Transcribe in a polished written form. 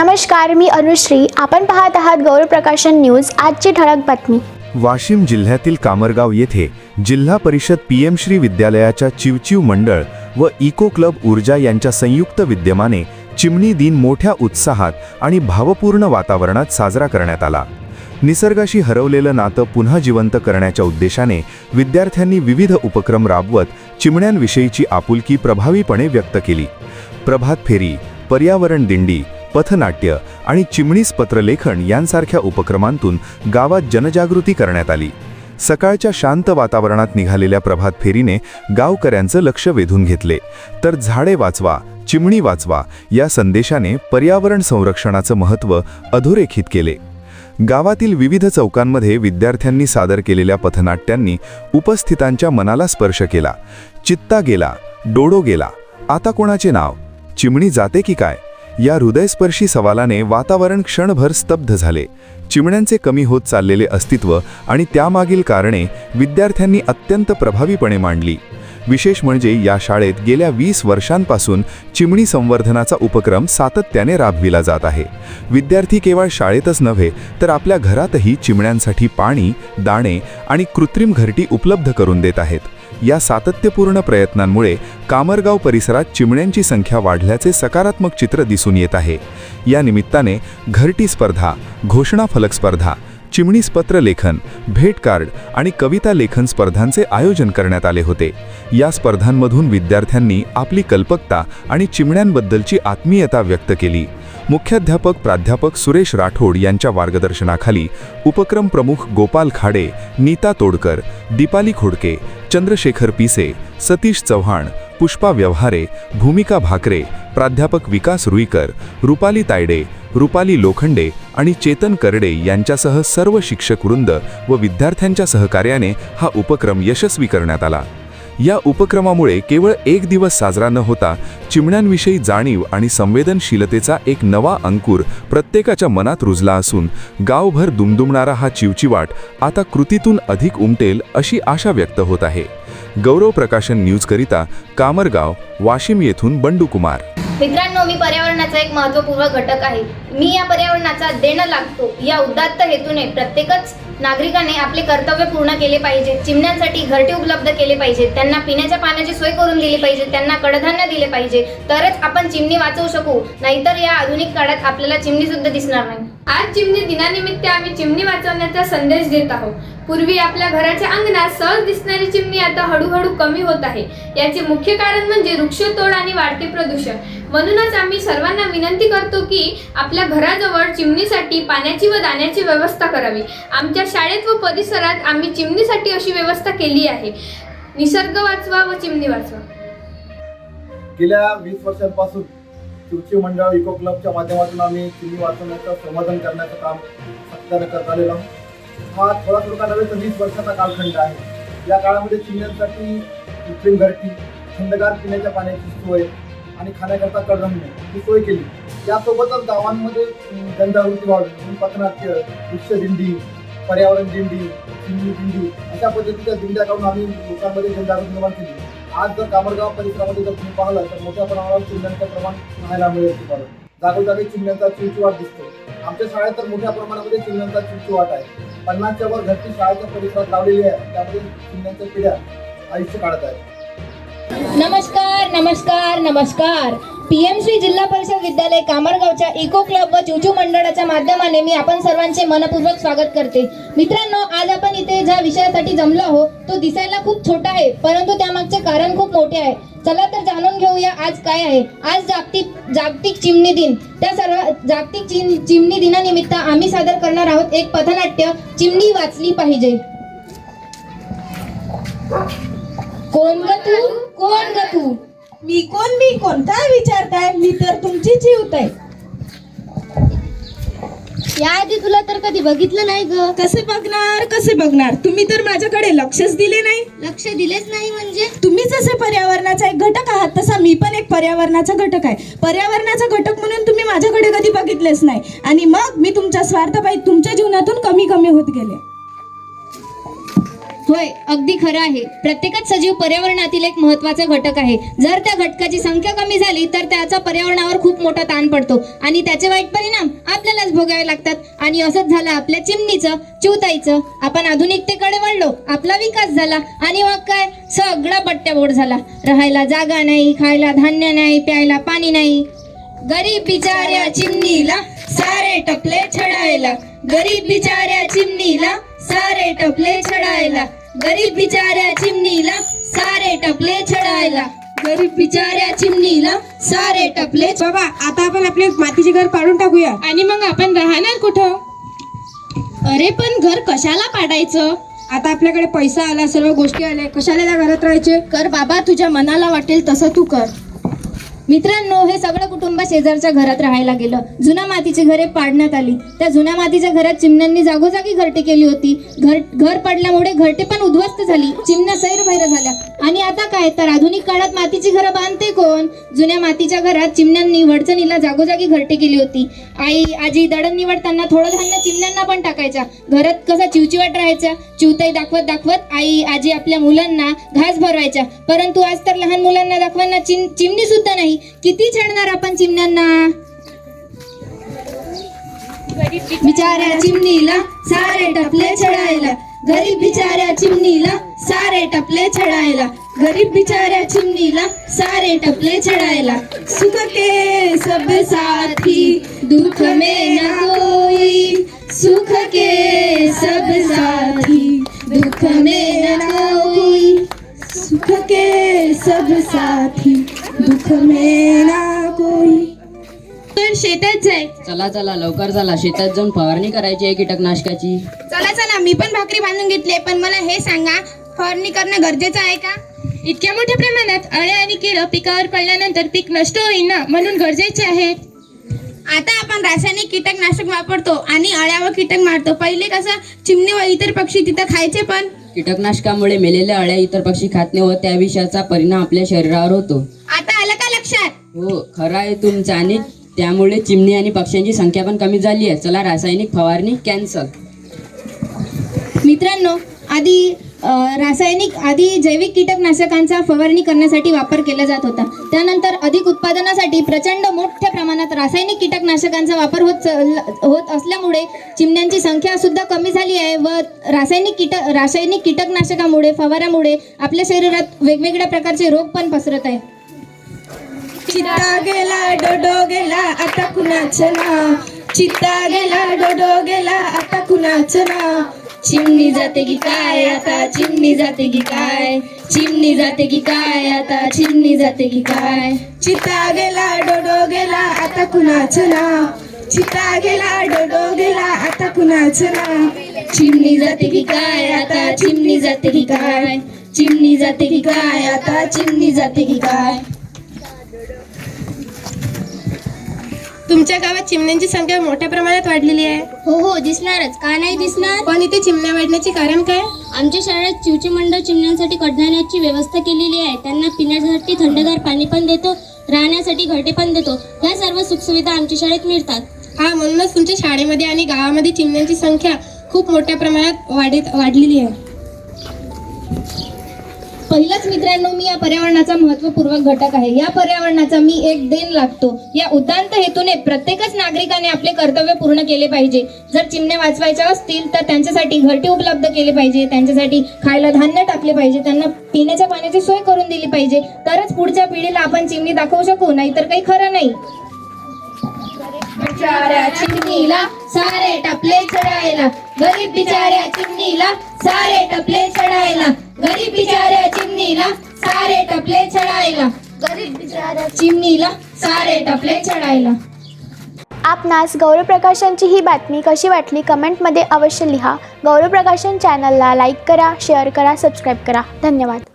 नमस्कार, मी अनुश्री. आपण पाहत आहात गौरव प्रकाशन न्यूज. आजची ठळक बातमी. वाशिम जिल्ह्यातील कामरगाव येथे जिल्हा परिषद पीएम श्री विद्यालयाच्या चिवचिव मंडळ व इको क्लब ऊर्जा यांच्या संयुक्त विद्यमाने चिमणी दिन मोठ्या उत्साहात आणि भावपूर्ण वातावरणात साजरा करण्यात आला. निसर्गाशी हरवलेलं नातं पुन्हा जिवंत करण्याच्या उद्देशाने विद्यार्थ्यांनी विविध उपक्रम राबवत चिमण्यांविषयीची आपुलकी प्रभावीपणे व्यक्त केली. प्रभात फेरी, पर्यावरण दिंडी, पथनाट्य आणि चिमणीस पत्रलेखन यांसारख्या उपक्रमांतून गावात जनजागृती करण्यात आली. सकाळच्या शांत वातावरणात निघालेल्या प्रभात फेरीने गावकऱ्यांचं लक्ष वेधून घेतले, तर झाडे वाचवा, चिमणी वाचवा या संदेशाने पर्यावरण संरक्षणाचं महत्त्व अधोरेखित केले. गावातील विविध चौकांमध्ये विद्यार्थ्यांनी सादर केलेल्या पथनाट्यांनी उपस्थितांच्या मनाला स्पर्श केला. चित्ता गेला, डोडो गेला, आता कोणाचे नाव, चिमणी जाते की काय या हृदयस्पर्शी सवालाने वातावरण क्षणभर स्तब्ध झाले. चिमण्यांचे कमी होत चाललेले अस्तित्व आणि त्यामागील कारणे विद्यार्थ्यांनी अत्यंत प्रभावीपणे मांडली. विशेष म्हणजे या शाळेत गेल्या 20 वर्षांपासून चिमणी संवर्धनाचा उपक्रम सातत्याने राबविला जात आहे. विद्यार्थी केवळ शाळेतच नव्हे तर आपल्या घरातही चिमण्यांसाठी पाणी, दाणे आणि कृत्रिम घरटी उपलब्ध करून देत आहेत. या सातत्यपूर्ण प्रयत्नांमुळे कामरगाव परिसरात चिमण्यांची संख्या वाढल्याचे सकारात्मक चित्र दिसून येत आहे. या निमित्ताने घरटी स्पर्धा, घोषणा फलक स्पर्धा, चिमणीस पत्रलेखन, भेट कार्ड आणि कविता लेखन स्पर्धांचे आयोजन करण्यात आले होते. या स्पर्धांमधून विद्यार्थ्यांनी आपली कल्पकता आणि चिमण्यांबद्दलची आत्मीयता व्यक्त केली. मुख्याध्यापक प्राध्यापक सुरेश राठोड यांच्या मार्गदर्शनाखाली उपक्रम प्रमुख गोपाल खाडे, नीता तोडकर, दीपाली खोडके, चंद्रशेखर पिसे, सतीश चव्हाण, पुष्पा व्यवहारे, भूमिका भाकरे, प्राध्यापक विकास रुईकर, रुपाली तायडे, रुपाली लोखंडे आणि चेतन करडे यांच्यासह सर्व शिक्षक वृंद व विद्यार्थ्यांच्या सहकार्याने हा उपक्रम यशस्वी करण्यात आला. या उपक्रमामुळे केवळ एक दिवस साजरा न होता चिमण्यांविषयी जाणीव आणि संवेदनशीलतेचा एक नवा अंकुर प्रत्येकाच्या मनात रुजला असून गावभर दुमदुमणारा हा चिवचिवाट आता कृतीतून अधिक उमटेल अशी आशा व्यक्त होत आहे. गौरव प्रकाशन न्यूजकरिता कामरगाव, वाशिम येथून बंडू कुमार. मित्रांनो, मी पर्यावरणाचा एक महत्त्वपूर्ण घटक आहे. मी या पर्यावरणाचा देणं लागतो या उदात्त हेतूने प्रत्येकच नागरिकाने आपले कर्तव्य पूर्ण केले पाहिजे. चिमण्यांसाठी घरटे उपलब्ध केले पाहिजे, त्यांना पिण्याच्या पाण्याची सोय करून दिली पाहिजे, त्यांना कडधान्य दिले पाहिजे, तरच आपण चिमणी वाचवू शकू. नाहीतर या आधुनिक काळात आपल्याला चिमणी सुद्धा दिसणार नाही. आज चिमणी दिनानिमित्त आम्ही चिमणी वाचवण्याचा संदेश देत आहोत. पूर्वी आपल्या घराच्या अंगणात सहज दिसणारी चिमणी आता हळूहळू कमी होत आहे. याचे मुख्य कारण म्हणजे वृक्षतोड आणि वाढते प्रदूषण. म्हणूनच आम्ही सर्वांना विनंती करतो की आपल्या घराजवळ चिमणीसाठी पाण्याची व दाण्याची व्यवस्था करावी. आमच्या शाळेत व परिसरात आम्ही चिमणीसाठी अशी व्यवस्था केली आहे. निसर्ग वाचवा व चिमणी वाचवा. गेल्या 20 वर्षांपासून चिवचिव मंडळ इको क्लबच्या माध्यमातून आम्ही चिमणी वाचवण्याचं संवर्धन करण्याचं काम सातत्याने करत आलेलो आहोत. हा थोडा नव्हे तर 20 वर्षाचा कालखंड आहे. या काळामध्ये चिमण्यांसाठी कृत्रिम घरटी, थंडगार पिण्याच्या पाण्याची सोय आणि खाण्याकरता कडधान्य ही सोय केली. यासोबतच गावांमध्ये जनजागृती व्हावी म्हणून पथनाट्य, वृक्षदिंडी, पर्यावरण दिंडी, चिमणी दिंडी अशा पद्धतीच्या दिंड्या करून आम्ही लोकांमध्ये जनजागृती निर्माण केली. आज जर कामरगाव परिसरामध्ये जर तुम्ही पाहिलं तर मोठ्या प्रमाणावर चिमण्यांचं प्रमाण पाहायला मिळेल. तुम्हाला जागोजागी चिमण्यांचा चिवचिवाट दिसतो. आमच्या शाळेत तर मोठ्या प्रमाणामध्ये चिमण्यांचा चिवचिवाट आहे. 50च्या वर घरटी शाळेच्या परिसरात लावलेली आहे. त्यामध्ये चिमण्यांच्या पिढ्या आयुष्य काढत आहेत. नमस्कार नमस्कार नमस्कार. पीएम श्री जिल्हा परिषद विद्यालय कामरगावच्या इको क्लब व चिवचिव मंडळाच्या माध्यमाने मी आपण सर्वांचे मनपूर्वक स्वागत करते. मित्रांनो, आज आपण इथे ज्या विषयासाठी जमलो आहोत तो दिसायला खूप छोटा आहे, परंतु त्यामागचे कारण खूप मोठे आहे. चला तर जाणून घेऊया आज काय आहे. आज जागतिक चिमणी दिन. त्या सर्व जागतिक चिमणी दिनानिमित्त आम्ही सादर करणार आहोत एक पथनाट्य, चिमणी वाचली पाहिजे. कोण ग तू, कोण ग तू, मी कोण काय विचारताय? मी तर तुमची जीवत आहे. याआधी तुला तर कधी बघितलं नाही ग. कसे बघणार? तुम्ही तर माझ्याकडे लक्षच दिले नाही. लक्ष दिलेच नाही म्हणजे? तुम्ही जसे पर्यावरणाचा एक घटक आहात तसा मी पण एक पर्यावरणाचा घटक आहे. पर्यावरणाचा घटक म्हणून तुम्ही माझ्याकडे कधी बघितलेच नाही आणि मग मी तुमच्या स्वार्थापायी तुमच्या जीवनातून कमी होत गेले. होय, अगदी खरं आहे. प्रत्येकच सजीव पर्यावरणातील एक महत्त्वाचा घटक आहे. जर त्या घटकाची संख्या कमी झाली तर त्याचा पर्यावरणावर खूप मोठा ताण पडतो आणि त्याचे वाईट परिणाम आपल्यालाच भोगावे लागतात. आणि असंच झालं आपल्या चिमणीचं, चिवताईचं. आपण आधुनिकतेकडे वळलो, आपला विकास झाला आणि मग काय, सगळा बट्ट्याबोळ झाला. राहायला जागा नाही, खायला धान्य नाही, प्यायला पाणी नाही. गरीब बिचाऱ्या चिमणीला सारे टपले छडायला, गरीब बिचाऱ्या चिमणीला सारे टपले छडायला, गरीब बिचाऱ्या चिमणीला सारे टपले छडायला, गरीब बिचाऱ्या चिमणीला सारे टपले. बाबा, आता आपण आपले मातीचे घर पाडून टाकूया. आणि मग आपण राहणार कुठं? अरे पण घर कशाला पाडायचं? आता आपल्याकडे पैसा आला, सर्व गोष्टी आल्या, कशाला त्या घरात राहायचे? कर बाबा, तुझ्या मनाला वाटेल तसं तू कर. मित्रांनो, हे सगळं कुटुंब शेजारच्या घरात राहायला गेलं. जुन्या मातीची घरे पाडण्यात आली. त्या जुन्या मातीच्या घरात चिमण्यांनी जागोजागी घरटे केली होती. घर पडल्यामुळे घरटे पण उद्ध्वस्त झाली, चिमण्या सैरभैर झाल्या. आणि आता काय तर आधुनिक काळात मातीची घरं बांधते कोण? जुन्या मातीच्या घरात चिमण्यांनी वडचणीला जागोजागी घरटे केली होती. आई आजी दळण निवडताना थोडं धान्य चिमण्यांना पण टाकायच्या. घरात कसा चिवचिवाट राहायचा. चिवताई दाखवत आई आजी आपल्या मुलांना घास भरवायच्या. परंतु आज तर लहान मुलांना दाखवायला चिमणी सुद्धा नाही. किती छळणार आपण चिमण्यांना. बिचाऱ्या चिमणीला सारे टपले छडायला, गरीब बिचाऱ्या चिमणीला सारे टपले छडायला, गरीब बिचाऱ्या चिमणीला सारे टपले छडायला. सुख के सब साथी, दुख में न कोई, सुख के सब साथी, दुख में न कोई. सुख के सब साथी, दुख में ना कोई. तर शेतात जाय. चला चला लवकर चला, शेतात जाऊन फवारणी करायची आहे कीटकनाशकाची. चला मी पण भाकरी बांधून घेतली. पण मला हे सांगा, फवारणी करणं गरजेचं आहे का? इतक्या मोठ्या प्रमाणात अळ्या आणि कीड पिकावर पडल्यानंतर पीक नष्ट होईल ना, म्हणून गरजेचे आहेत. आता आपण रासायनिक कीटकनाशक वापरतो आणि अळ्या व कीटक मारतो. पहिले कसं चिमणी व इतर पक्षी तिथं खायचे, पण कीटकनाशकामुळे मेलेल्या अळ्या इतर पक्षी खात नाही व त्या विषाचा परिणाम आपल्या शरीरावर होतो. आता आलं का लक्षात? हो, खरं आहे तुमचं. आणि त्यामुळे चिमणी आणि पक्ष्यांची संख्या पण कमी झाली आहे. चला, रासायनिक फवारणी कॅन्सल. मित्रांनो, आधी जैविक कीटकनाशकांचा फवारणी करण्यासाठी वापर केला जात होता. त्यानंतर अधिक उत्पादनासाठी प्रचंड मोठ्या प्रमाणात रासायनिक कीटकनाशकांचा वापर होत असल्यामुळे चिमण्यांची संख्या सुद्धा कमी झाली आहे. व रासायनिक कीटकनाशकामुळे, फवारामुळे आपल्या शरीरात वेगवेगळ्या प्रकारचे रोग पण पसरत आहेत. चित्ता गेला डोडो गेला, आता कुणाचं नाव? चित्ता गेला डोडो गेला, आता कुणाचं नाव? चिमणी जाते की काय आता, चिमणी जाते की काय, चिमणी जाते की काय आता, चिमणी जाते की काय. चित्ता गेला डोडो गेला, आता कुणाचं नाव? चित्ता गेला डोडो गेला, आता कुणाचं नाव? चिमणी जाते की काय आता, चिमणी जाते की काय, चिमणी जाते की काय आता, चिमणी जाते की काय. तुमच्या गावात चिमण्यांची संख्या मोठ्या प्रमाणात वाढलेली आहे. हो दिसणारच, का नाही दिसणार. पण इथे चिमण्या वाढण्याचे कारण काय? आमच्या शाळेत चिवची मंडळ चिमण्यांसाठी कडधान्याची व्यवस्था केलेली आहे. त्यांना पिण्यासाठी थंडगार पाणी पण देतो, राहण्यासाठी घरटे पण देतो. ह्या सर्व सुखसुविधा आमच्या शाळेत मिळतात. हा, म्हणूनच तुमच्या शाळेमध्ये आणि गावामध्ये चिमण्यांची संख्या खूप मोठ्या प्रमाणात वाढलेली आहे. पहिलाच मित्रांनो, मी या पर्यावरणाचा महत्त्वपूर्ण घटक आहे. या पर्यावरणाचा मी एक देण लागतो. या उदात्त हेतूने प्रत्येकच नागरिकाने आपले कर्तव्य पूर्ण केले पाहिजे. जर चिमण्या वाचवायच्या असतील तर त्यांच्यासाठी घरटे उपलब्ध केले पाहिजे, त्यांच्यासाठी खायला धान्य टाकले पाहिजे, त्यांना पिण्याच्या पाण्याची सोय करून दिली पाहिजे. तरच पुढच्या पिढीला आपण चिमणी दाखवू शकू, नाहीतर काही खरं नाही. बिचाऱ्या चिमणीला सारे टपले चढायला, गरीब बिचाऱ्या चिमणीला सारे टपले चढायला, गरीब बिचाऱ्या चिमणीला सारे टपले चढायला, गरीब बिचाऱ्या चिमणीला सारे टपले चढायला. आपणास गौरव प्रकाशनची ही बातमी कशी वाटली कमेंटमध्ये अवश्य लिहा. गौरव प्रकाशन चॅनलला लाईक करा, शेअर करा, सबस्क्राईब करा. धन्यवाद.